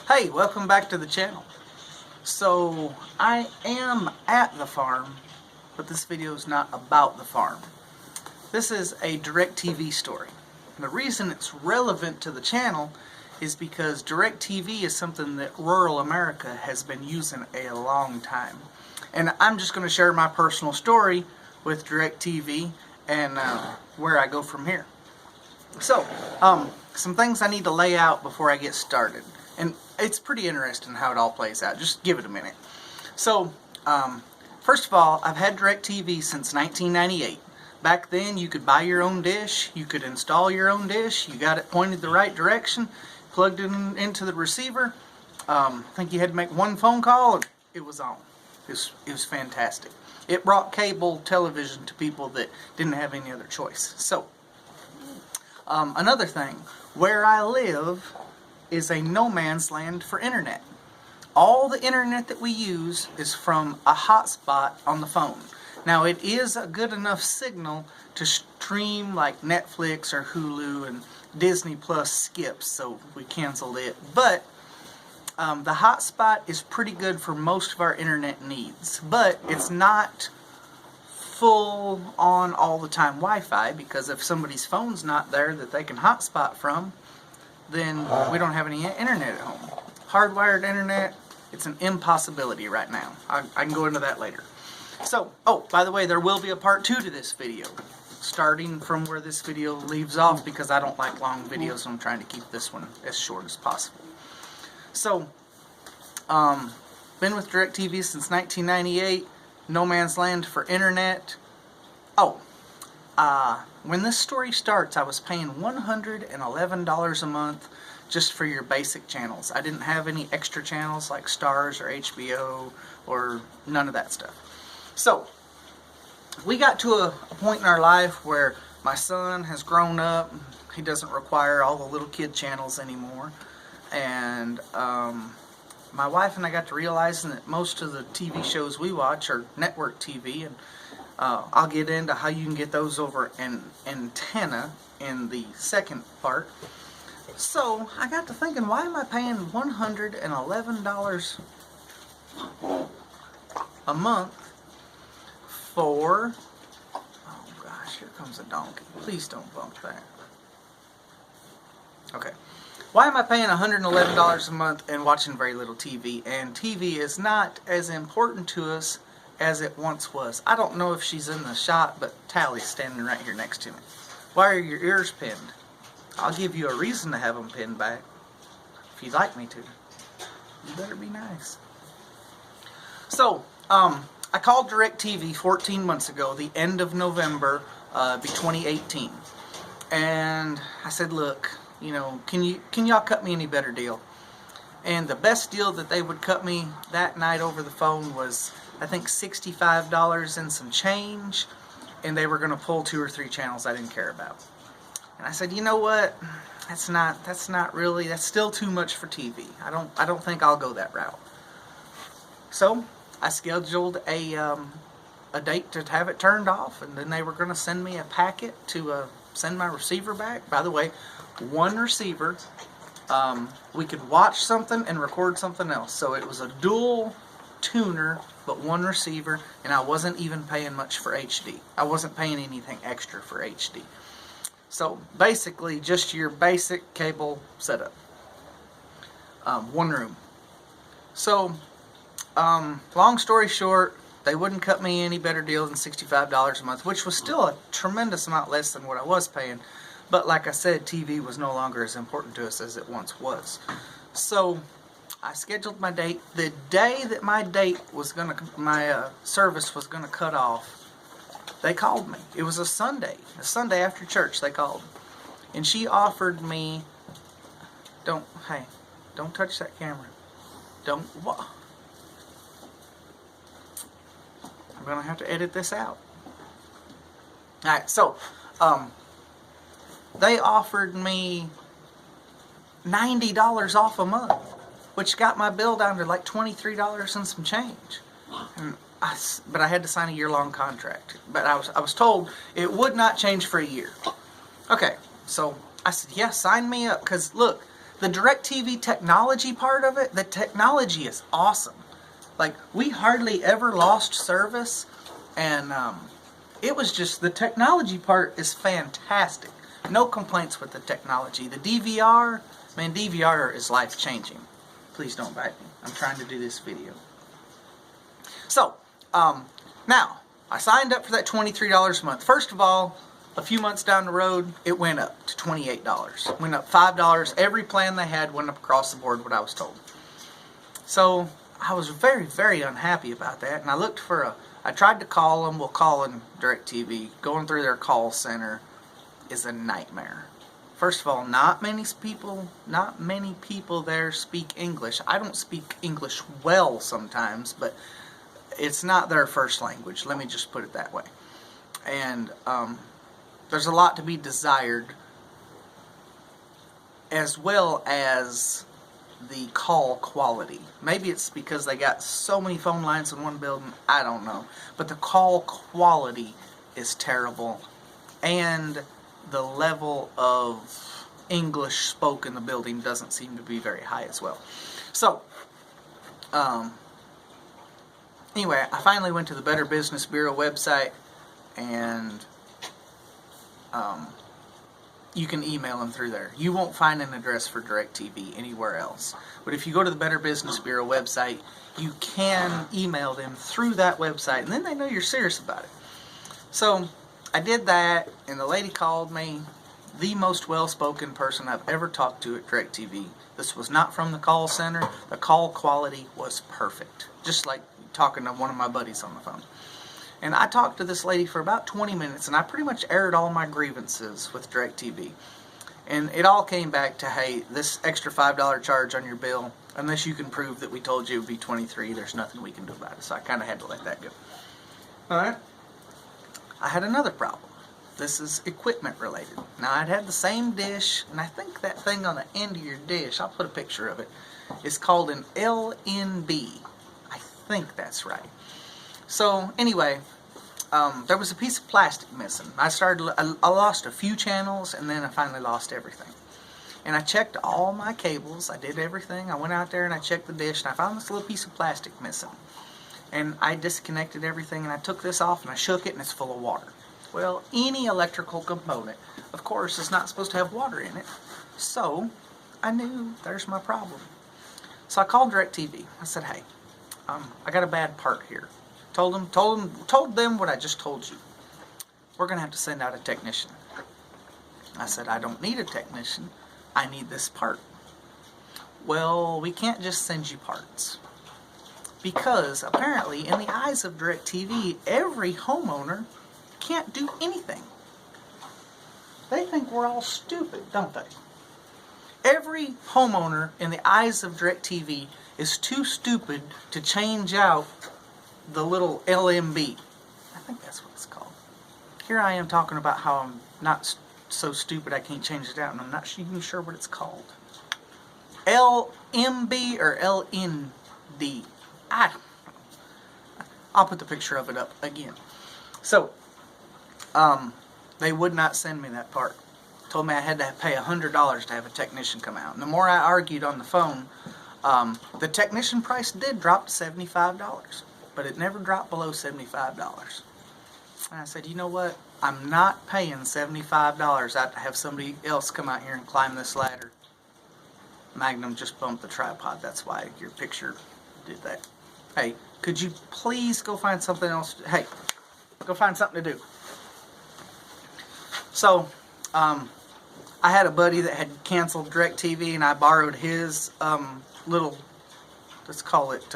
Hey, welcome back to the channel. So, I am at the farm, but this video is not about the farm. This is a DirecTV story. And the reason it's relevant to the channel is because DirecTV is something that rural America has been using a long time. And I'm just going to share my personal story with DirecTV and where I go from here. So, some things I need to lay out before I get started. And it's pretty interesting how it all plays out. Just give it a minute. So, first of all, I've had DirecTV since 1998. Back then, you could buy your own dish, you could install your own dish, you got it pointed the right direction, plugged it into the receiver. I think you had to make one phone call, and it was on. It was fantastic. It brought cable television to people that didn't have any other choice. So, another thing, where I live is a no man's land for internet. All the internet that we use is from a hotspot on the phone. Now, it is a good enough signal to stream like Netflix or Hulu, and Disney Plus skips, so we canceled it. But the hotspot is pretty good for most of our internet needs, but it's not full on all the time Wi-Fi, because if somebody's phone's not there that they can hotspot from, then we don't have any internet at home. Hardwired internet, it's an impossibility right now. I can go into that later. So, oh, by the way, there will be a part 2 to this video, starting from where this video leaves off, because I don't like long videos, and I'm trying to keep this one as short as possible. So, been with DirecTV since 1998, no man's land for internet. Oh, when this story starts, I was paying $111 a month just for your basic channels. I didn't have any extra channels like Stars or HBO or none of that stuff. So, we got to a point in our life where my son has grown up. He doesn't require all the little kid channels anymore. And my wife and I got to realizing that most of the TV shows we watch are network TV, and I'll get into how you can get those over an antenna in the second part. So, I got to thinking, why am I paying $111 a month for... Oh gosh, here comes a donkey. Please don't bump that. Okay. Why am I paying $111 a month and watching very little TV? And TV is not as important to us as it once was. I don't know if she's in the shot, but Tally's standing right here next to me. Why are your ears pinned? I'll give you a reason to have them pinned back, if you'd like me to. You better be nice. So, I called DirecTV 14 months ago, the end of November, 2018. And I said, look, you know, can y'all cut me any better deal? And the best deal that they would cut me that night over the phone was, I think, $65 and some change, and they were going to pull 2 or 3 channels I didn't care about. And I said, you know what? That's still too much for TV. I don't think I'll go that route. So I scheduled a date to have it turned off, and then they were going to send me a packet to send my receiver back. By the way, one receiver. We could watch something and record something else. So it was a dual tuner, but one receiver, and I wasn't even paying much for HD. I wasn't paying anything extra for HD. So basically, just your basic cable setup. One room. So, long story short, they wouldn't cut me any better deal than $65 a month, which was still a tremendous amount less than what I was paying. But like I said, TV was no longer as important to us as it once was. So I scheduled my date. The day that my service was gonna cut off, they called me. It was a Sunday after church. They called, and she offered me. Don't touch that camera. I'm gonna have to edit this out. All right, so they offered me $90 off a month, which got my bill down to like $23 and some change. And but I had to sign a year-long contract. But I was told it would not change for a year. Okay, so I said, yeah, sign me up. Because look, the DirecTV technology part of it, the technology is awesome. Like, we hardly ever lost service, and it was just, the technology part is fantastic. No complaints with the technology. The DVR, man, DVR is life-changing. Please don't bite me. I'm trying to do this video. So, now, I signed up for that $23 a month. First of all, a few months down the road, it went up to $28. Went up $5. Every plan they had went up across the board, what I was told. So, I was very, very unhappy about that, and I looked for I tried to call them. Well, calling DirecTV, going through their call center is a nightmare. First of all, not many people there speak English. I don't speak English well sometimes, but it's not their first language. Let me just put it that way. And there's a lot to be desired, as well as the call quality. Maybe it's because they got so many phone lines in one building, I don't know. But the call quality is terrible, and the level of English spoken in the building doesn't seem to be very high as well. So, anyway, I finally went to the Better Business Bureau website, and you can email them through there. You won't find an address for DirecTV anywhere else. But if you go to the Better Business Bureau website, you can email them through that website, and then they know you're serious about it. So, I did that, and the lady called me, the most well-spoken person I've ever talked to at DirecTV. This was not from the call center. The call quality was perfect. Just like talking to one of my buddies on the phone. And I talked to this lady for about 20 minutes, and I pretty much aired all my grievances with DirecTV. And it all came back to, hey, this extra $5 charge on your bill, unless you can prove that we told you it would be $23, there's nothing we can do about it. So I kind of had to let that go. Alright? I had another problem. This is equipment related. Now, I'd had the same dish, and I think that thing on the end of your dish, I'll put a picture of it, is called an LNB. I think that's right. So, anyway, there was a piece of plastic missing. I lost a few channels, and then I finally lost everything. And I checked all my cables. I did everything. I went out there and I checked the dish, and I found this little piece of plastic missing. And I disconnected everything, and I took this off, and I shook it, and it's full of water. Well, any electrical component, of course, is not supposed to have water in it. So, I knew there's my problem. So I called DirecTV. I said, hey, I got a bad part here. Told them what I just told you. We're going to have to send out a technician. I said, I don't need a technician. I need this part. Well, we can't just send you parts. Because, apparently, in the eyes of DirecTV, every homeowner can't do anything. They think we're all stupid, don't they? Every homeowner, in the eyes of DirecTV, is too stupid to change out the little LMB. I think that's what it's called. Here I am talking about how I'm not so stupid I can't change it out, and I'm not even sure what it's called. LMB or LND. I'll put the picture of it up again. So, they would not send me that part. Told me I had to pay $100 to have a technician come out. And the more I argued on the phone, the technician price did drop to $75. But it never dropped below $75. And I said, you know what? I'm not paying $75 out to have somebody else come out here and climb this ladder. Magnum just bumped the tripod. That's why your picture did that. Hey, could you please go find something else? Hey, go find something to do. So, I had a buddy that had canceled DirecTV, and I borrowed his little, let's call it,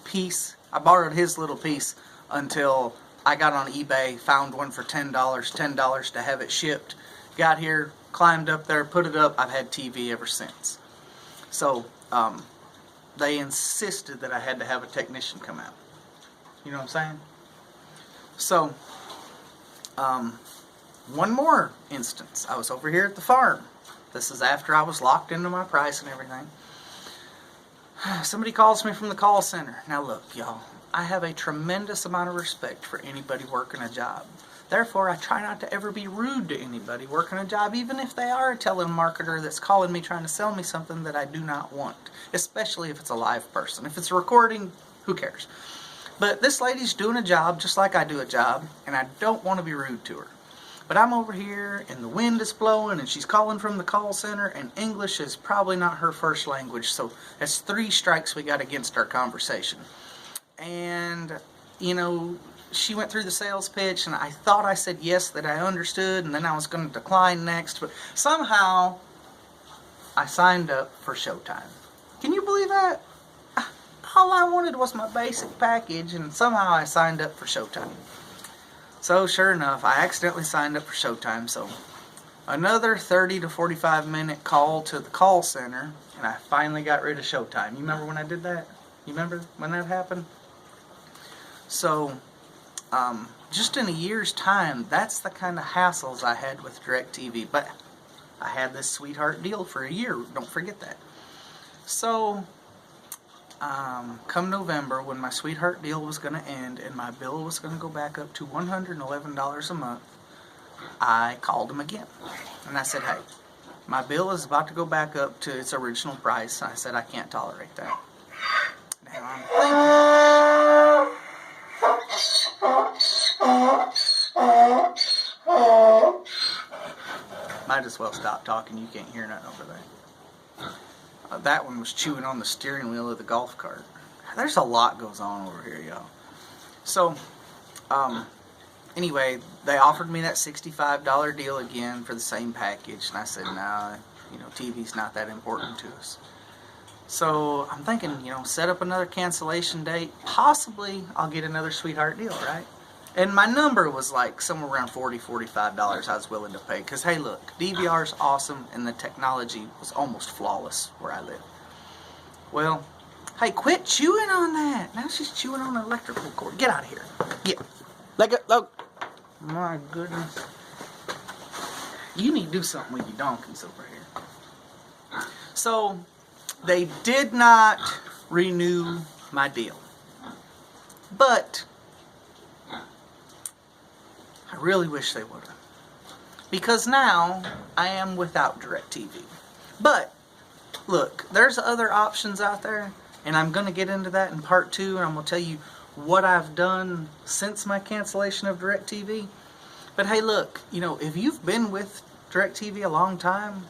piece. I borrowed his little piece until I got on eBay, found one for $10 to have it shipped. Got here, climbed up there, put it up. I've had TV ever since. So, they insisted that I had to have a technician come out. You know what I'm saying? So, one more instance. I was over here at the farm. This is after I was locked into my price and everything. Somebody calls me from the call center. Now look, y'all, I have a tremendous amount of respect for anybody working a job. Therefore, I try not to ever be rude to anybody working a job, even if they are a telemarketer that's calling me trying to sell me something that I do not want, especially if it's a live person. If it's a recording, who cares? But this lady's doing a job just like I do a job, and I don't want to be rude to her. But I'm over here, and the wind is blowing, and she's calling from the call center, and English is probably not her first language, so that's 3 strikes we got against our conversation. And, you know, she went through the sales pitch, and I thought I said yes, that I understood, and then I was going to decline next, but somehow I signed up for Showtime. Can you believe that? All I wanted was my basic package, and somehow I signed up for Showtime. So sure enough, I accidentally signed up for Showtime, so another 30 to 45 minute call to the call center, and I finally got rid of Showtime. You remember when I did that? You remember when that happened? So, just in a year's time, that's the kind of hassles I had with DirecTV, but I had this sweetheart deal for a year, don't forget that. So, come November, when my sweetheart deal was going to end and my bill was going to go back up to $111 a month, I called him again. And I said, hey, my bill is about to go back up to its original price. I said, I can't tolerate that. Now I'm thinking, might as well stop talking, you can't hear nothing over there. That one was chewing on the steering wheel of the golf cart. There's a lot goes on over here, y'all. So, anyway, they offered me that $65 deal again for the same package, and I said, nah, you know, TV's not that important to us. So, I'm thinking, you know, set up another cancellation date. Possibly, I'll get another sweetheart deal, right? And my number was like somewhere around $40, $45 I was willing to pay. Because, hey, look, DVR's awesome, and the technology was almost flawless where I live. Well, hey, quit chewing on that. Now she's chewing on an electrical cord. Get out of here. Get. Let go. My goodness. You need to do something with your donkeys over here. So, they did not renew my deal. But I really wish they would have. Because now I am without DirecTV. But look, there's other options out there, and I'm going to get into that in part 2, and I'm going to tell you what I've done since my cancellation of DirecTV. But hey, look, you know, if you've been with DirecTV a long time,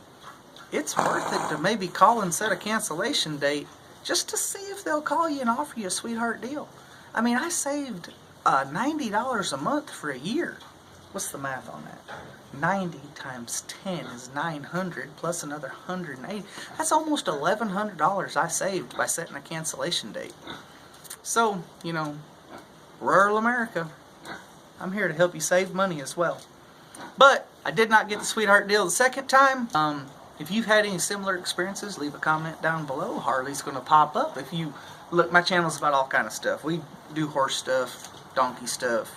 it's worth it to maybe call and set a cancellation date just to see if they'll call you and offer you a sweetheart deal. I mean, I saved $90 a month for a year. What's the math on that? 90 times 10 is 900 plus another 180. That's almost $1,100 I saved by setting a cancellation date. So, you know, rural America, I'm here to help you save money as well. But I did not get the sweetheart deal the second time. If you've had any similar experiences, leave a comment down below. Harley's going to pop up. If you look, my channel's about all kind of stuff. We do horse stuff, donkey stuff.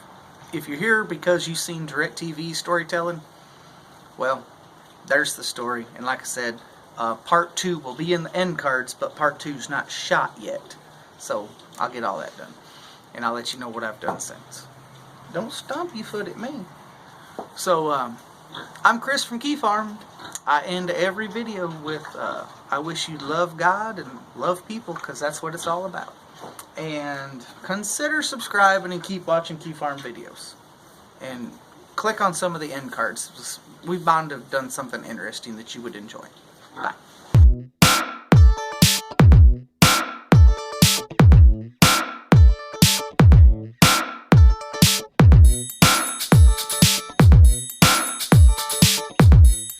If you're here because you've seen DirecTV storytelling, well, there's the story. And like I said, part 2 will be in the end cards, but part 2's not shot yet. So I'll get all that done. And I'll let you know what I've done since. Don't stomp your foot at me. So, I'm Chris from Keyfarm. I end every video with, I wish you love God and love people, because that's what it's all about. And consider subscribing and keep watching Keyfarm videos. And click on some of the end cards. We've bound to have done something interesting that you would enjoy. Bye.